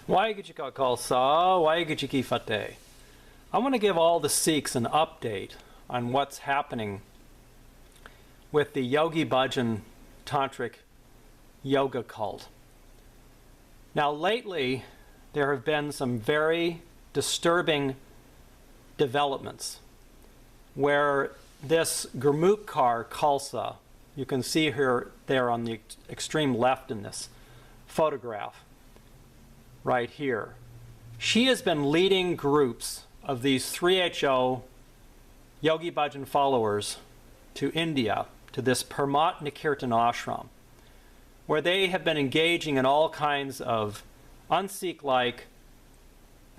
Waheguru Ji Ka Khalsa, Waheguru Ji Ki Fateh. I want to give all the Sikhs an update on what's happening with the Yogi Bhajan Tantric yoga cult. Now lately, there have been some very disturbing developments where this Gurmukh Kaur Khalsa, you can see her there on the extreme left in this photograph, right here. She has been leading groups of these 3HO Yogi Bhajan followers to India, to this Parmat Nikirtan ashram, where they have been engaging in all kinds of un-Sikh-like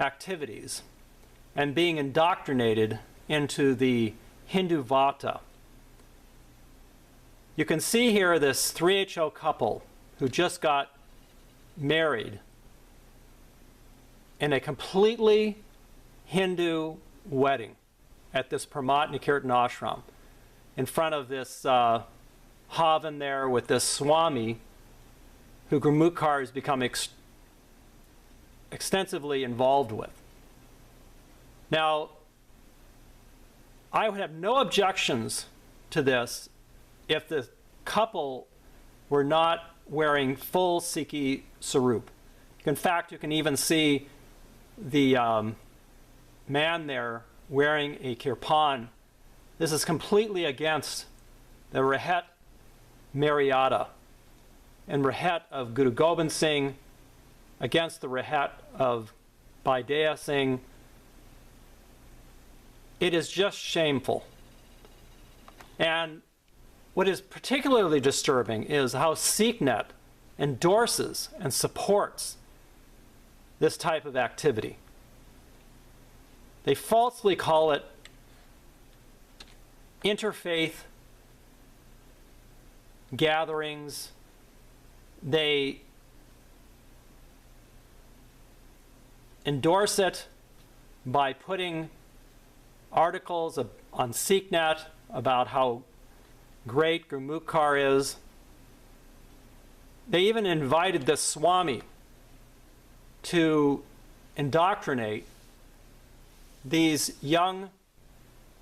activities and being indoctrinated into the Hindu Vata. You can see here this 3HO couple who just got married in a completely Hindu wedding at this Parmat Nikirtan ashram in front of this havan there with this Swami who Gurmukh Kaur has become extensively involved with. Now, I would have no objections to this if the couple were not wearing full Sikhi sarup. In fact, you can even see the man there wearing a kirpan. This is completely against the Rehet Maryada and Rehet of Guru Gobind Singh, against the Rehet of Baidea Singh. It is just shameful. And what is particularly disturbing is how SikhNet endorses and supports this type of activity. They falsely call it interfaith gatherings. They endorse it by putting articles on SikhNet about how great Gurmukh Kaur is. They even invited this Swami to indoctrinate these young,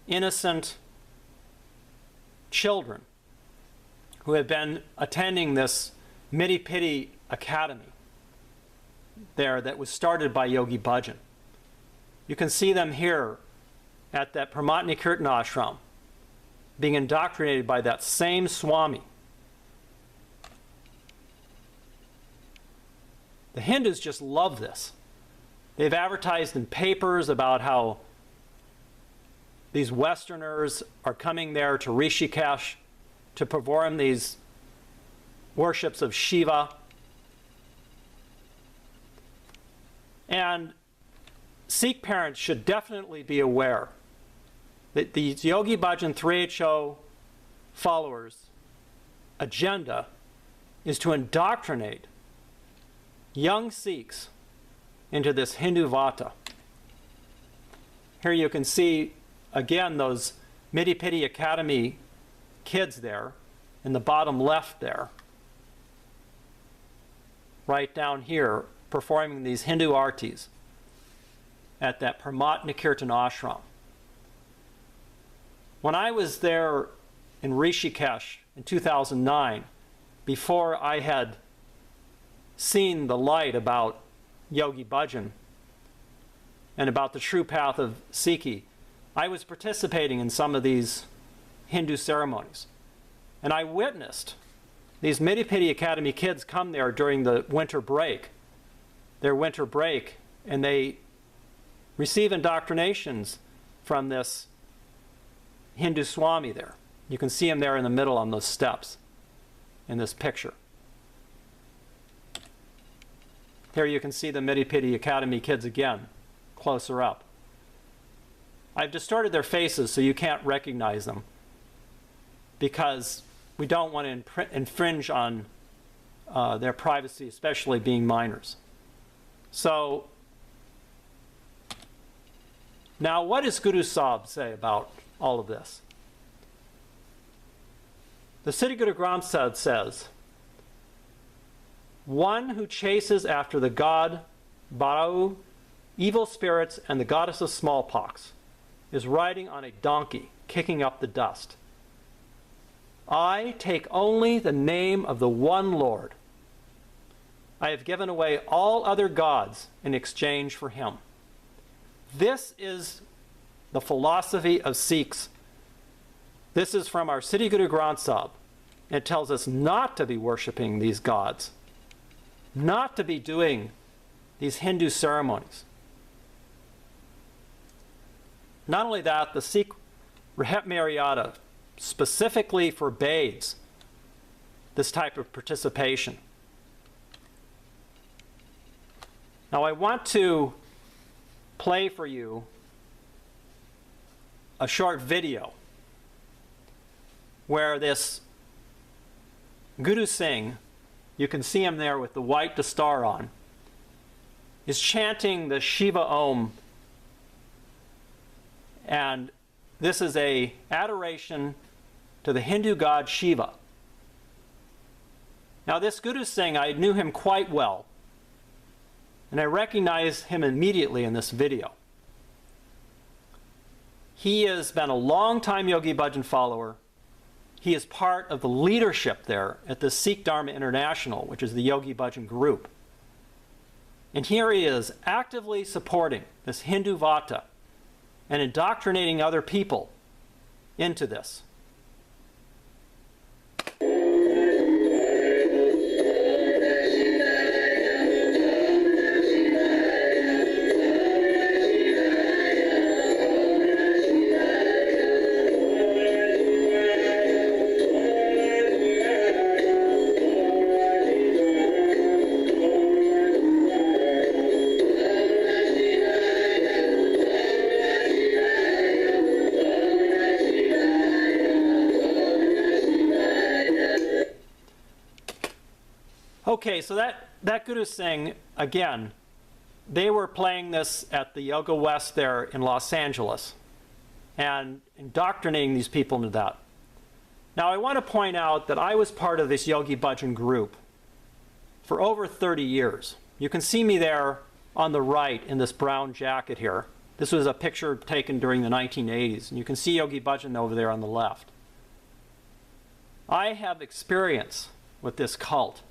innocent children who have been attending this Midi Pidi Academy there that was started by Yogi Bhajan. You can see them here at that Parmat Nikirtan ashram being indoctrinated by that same Swami. The Hindus just love this. They've advertised in papers about how these Westerners are coming there to Rishikesh to perform these worships of Shiva. And Sikh parents should definitely be aware that these Yogi Bhajan 3HO followers' agenda is to indoctrinate young Sikhs into this Hindu Vata. Here you can see again those Midi Pidi Academy kids there in the bottom left there, right down here, performing these Hindu artis at that Parmat Nikirtan ashram. When I was there in Rishikesh in 2009, before I had seen the light about Yogi Bhajan and about the true path of Sikhi, I was participating in some of these Hindu ceremonies. And I witnessed these Midi Pidi Academy kids come there during the winter break, their winter break, and they receive indoctrinations from this Hindu Swami there. You can see him there in the middle on those steps in this picture. Here you can see the Midi Pidi Academy kids again, closer up. I've distorted their faces so you can't recognize them because we don't want to infringe on their privacy, especially being minors. So, now what does Guru Sahib say about all of this? The Sri Guru Granth Sahib says, "One who chases after the God Barau, evil spirits and the goddess of smallpox, is riding on a donkey, kicking up the dust. I take only the name of the one Lord. I have given away all other gods in exchange for him. This is the philosophy of Sikhs. This is from our Siddhi Guru Granth Sahib. It tells us not to be worshipping these gods, not to be doing these Hindu ceremonies. Not only that, the Sikh Rahat Maryada specifically forbids this type of participation. Now I want to play for you a short video where this Guru Singh, you can see him there with the white dastar on, is chanting the Shiva Om, and this is a adoration to the Hindu god Shiva. Now this Guru Singh, I knew him quite well, and I recognized him immediately in this video. He has been a long-time Yogi Bhajan follower. He is part of the leadership there at the Sikh Dharma International, which is the Yogi Bhajan group. And here he is actively supporting this Hindu Vata and indoctrinating other people into this. Okay, so that Guru Singh, again, they were playing this at the Yoga West there in Los Angeles and indoctrinating these people into that. Now, I want to point out that I was part of this Yogi Bhajan group for over 30 years. You can see me there on the right in this brown jacket here. This was a picture taken during the 1980s, and you can see Yogi Bhajan over there on the left. I have experience with this cult.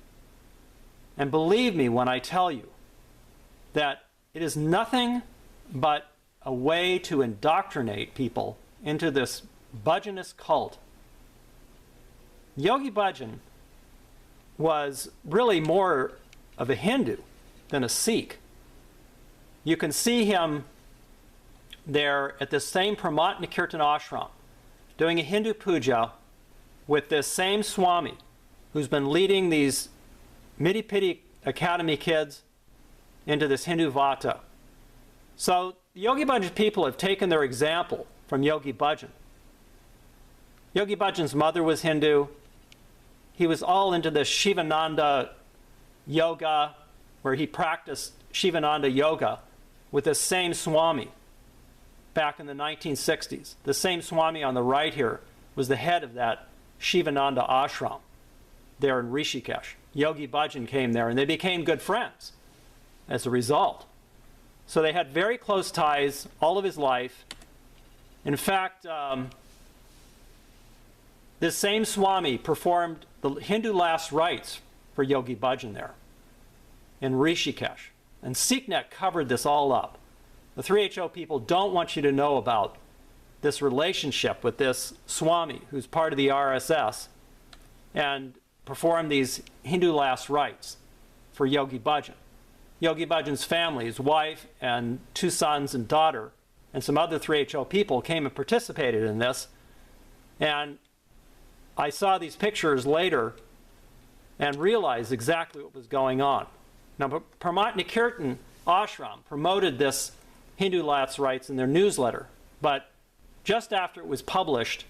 And believe me when I tell you that it is nothing but a way to indoctrinate people into this Bhajanist cult. Yogi Bhajan was really more of a Hindu than a Sikh. You can see him there at this same Pramat Nikirtan ashram doing a Hindu puja with this same Swami who's been leading these Midi-Pidi Academy kids into this Hindu Vata. So the Yogi Bhajan people have taken their example from Yogi Bhajan. Yogi Bhajan's mother was Hindu. He was all into this Shivananda yoga, where he practiced Shivananda yoga with this same Swami back in the 1960s. The same Swami on the right here was the head of that Shivananda ashram there in Rishikesh. Yogi Bhajan came there, and they became good friends as a result. So they had very close ties all of his life. In fact, this same Swami performed the Hindu last rites for Yogi Bhajan there in Rishikesh. And SikhNet covered this all up. The 3HO people don't want you to know about this relationship with this Swami, who's part of the RSS, and perform these Hindu last rites for Yogi Bhajan. Yogi Bhajan's family, his wife and 2 sons and daughter, and some other 3HO people came and participated in this. And I saw these pictures later and realized exactly what was going on. Now, Pramat Nikirtan ashram promoted this Hindu last rites in their newsletter, but just after it was published,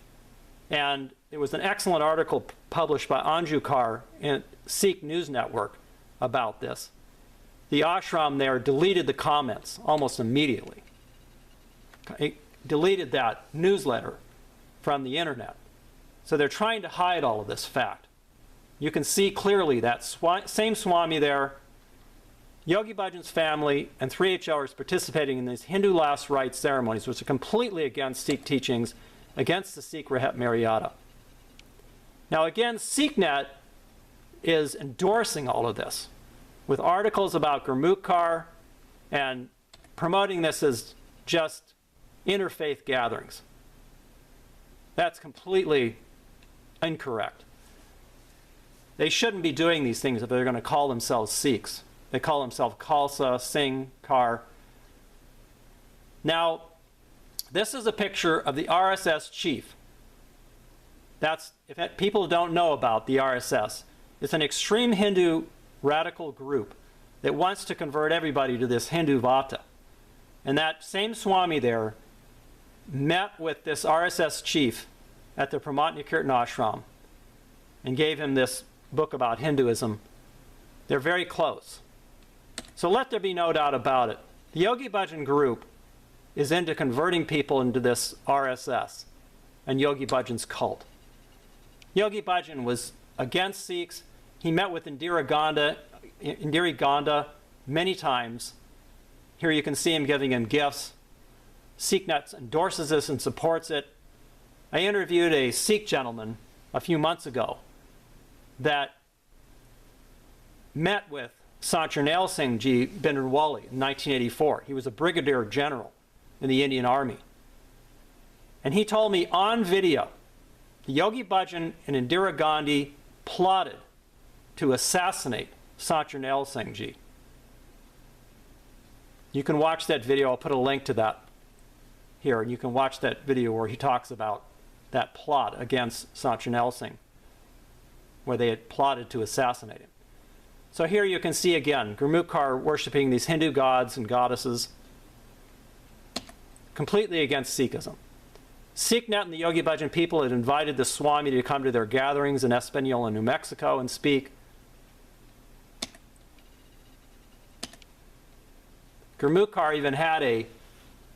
and it was an excellent article published by Anju Kaur in Sikh News Network about this, the ashram there deleted the comments almost immediately. It deleted that newsletter from the internet. So they're trying to hide all of this fact. You can see clearly that same Swami there Yogi Bhajan's family and 3HOers participating in these Hindu last rites ceremonies, which are completely against Sikh teachings, against the Sikh Maryada. Now again, SikhNet is endorsing all of this with articles about Gurmukh Kaur and promoting this as just interfaith gatherings. That's completely incorrect. They shouldn't be doing these things if they're going to call themselves Sikhs. They call themselves Khalsa, Singh, Kaar. Now, this is a picture of the RSS chief. That's, if people don't know about the RSS, it's an extreme Hindu radical group that wants to convert everybody to this Hindu Vata. And that same Swami there met with this RSS chief at the Pramatya Kirtan ashram and gave him this book about Hinduism. They're very close. So let there be no doubt about it. The Yogi Bhajan group is into converting people into this RSS and Yogi Bhajan's cult. Yogi Bhajan was against Sikhs. He met with Indira Gandhi many times. Here you can see him giving him gifts. SikhNet's endorses this and supports it. I interviewed a Sikh gentleman a few months ago that met with Sant Jarnail Singh Ji Bhindranwale in 1984. He was a brigadier general in the Indian Army. And he told me on video, the Yogi Bhajan and Indira Gandhi plotted to assassinate Sant Jarnail Singh Ji. You can watch that video. I'll put a link to that here, and you can watch that video where he talks about that plot against Sant Jarnail Singh, where they had plotted to assassinate him. So here you can see again Gurmukh Kaur worshiping these Hindu gods and goddesses, completely against Sikhism. SikhNet and the Yogi Bhajan people had invited the Swami to come to their gatherings in Espanola, New Mexico, and speak. Gurmukh Kaur even had a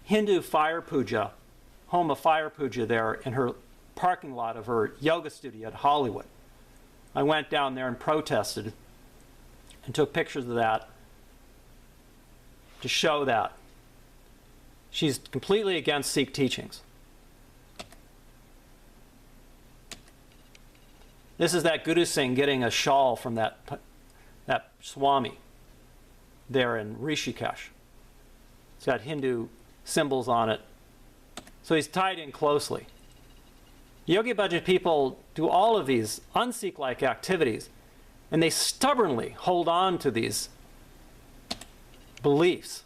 Hindu fire puja, home of fire puja there in her parking lot of her yoga studio at Hollywood. I went down there and protested and took pictures of that to show that. She's completely against Sikh teachings. This is that Guru Singh getting a shawl from that Swami there in Rishikesh. It's got Hindu symbols on it. So he's tied in closely. Yogi Bhajan people do all of these un-Sikh-like activities, and they stubbornly hold on to these beliefs.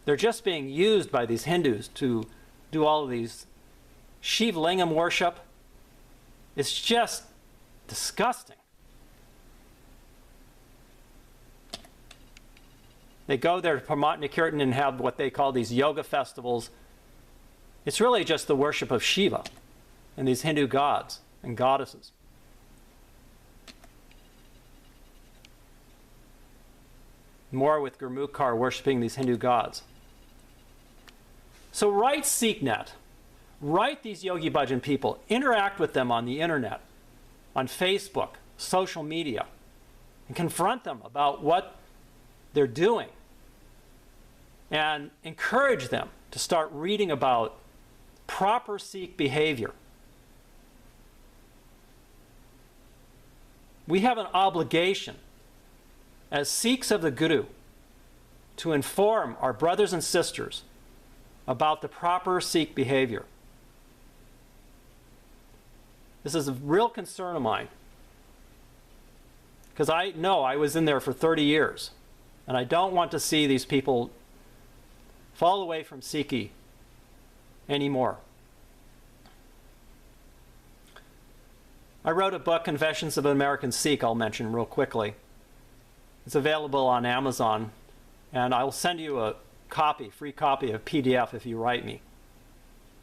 They're just being used by these Hindus to do all of these Shiva Lingam worship. It's just disgusting. They go there to Pramatya Kirtan and have what they call these yoga festivals. It's really just the worship of Shiva and these Hindu gods and goddesses. More with Gurmukh Kaur worshiping these Hindu gods. So write SikhNet. Write these Yogi Bhajan people. Interact with them on the internet, on Facebook, social media, and confront them about what they're doing. And encourage them to start reading about proper Sikh behavior. We have an obligation as Sikhs of the Guru to inform our brothers and sisters about the proper Sikh behavior. This is a real concern of mine, because I know I was in there for 30 years, and I don't want to see these people fall away from Sikhi anymore. I wrote a book, Confessions of an American Sikh, I'll mention real quickly. It's available on Amazon, and I will send you a copy, free copy of PDF if you write me.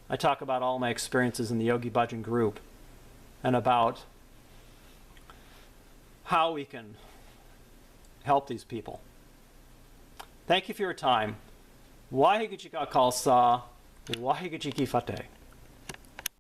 I talk about all my experiences in the Yogi Bhajan group and about how we can help these people. Thank you for your time. Waheguru Ji Ka Khalsa, Waheguru Ji Ki Fateh.